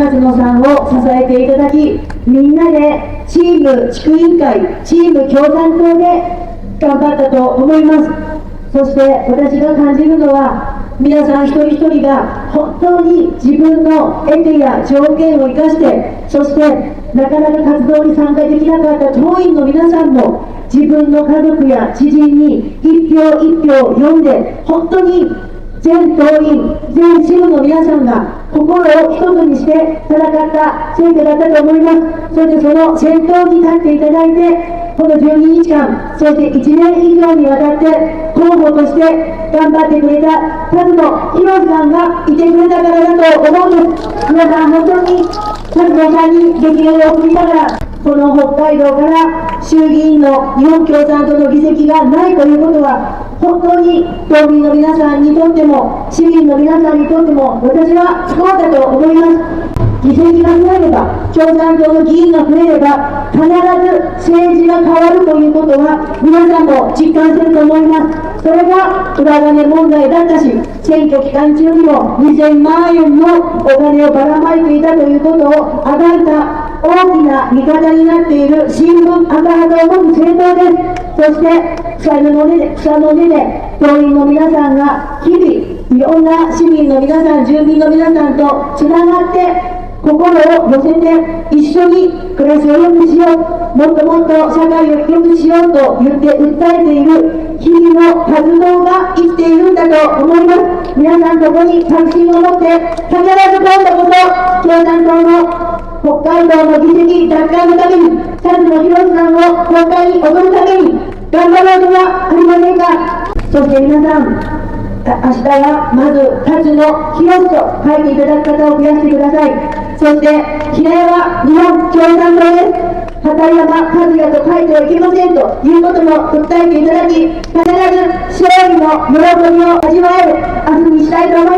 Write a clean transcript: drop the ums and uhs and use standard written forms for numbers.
辰野さんを支えていただき、みんなでチーム地区委員会、チーム共産党で頑張ったと思います。そして私が感じるのは、皆さん一人一人が本当に自分の得手や条件を生かして、そしてなかなか活動に参加できなかった党員の皆さんも、自分の家族や知人に一票一票読んで、本当に全党員、全支部の皆さんが心を一つにして戦った選挙だったと思います。そしてその先頭に立っていただいて、この12日間、そして1年以上にわたって候補として頑張ってくれた辰野宏さんがいてくれたからだと思うんです。皆さん本当に辰野さんに激励を送りながら、この北海道から衆議院の日本共産党の議席がないということは、本当に島民の皆さんにとっても、市民の皆さんにとっても、私は不幸だと思います。議席が増えれば、共産党の議員が増えれば、必ず政治が変わるということは、皆さんも実感すると思います。それが裏金問題だったし、選挙期間中にも2000万円のお金をばらまいていたということを暴いた大きな味方になっている新聞赤旗を持つ政党です。そして草の根で党員の皆さんが日々いろんな市民の皆さん、住民の皆さんとつながって心を寄せて一緒に暮らしを良くしよう、もっともっと社会を良くしようと言って訴えている日々の活動が生きているんだと思います。皆さんここに確信を持って必ず今度こそ共産党の北海道の議席奪還のために、辰野宏さんを国会に送るために頑張ろうではありませんか。そして皆さん、明日はまず辰野宏と書いていただく方を増やしてください。そして平山日本共産党です。畑山和也と書いてはいけませんということも訴えていただき、必ず勝利の喜びを味わえる明日にしたいと思います。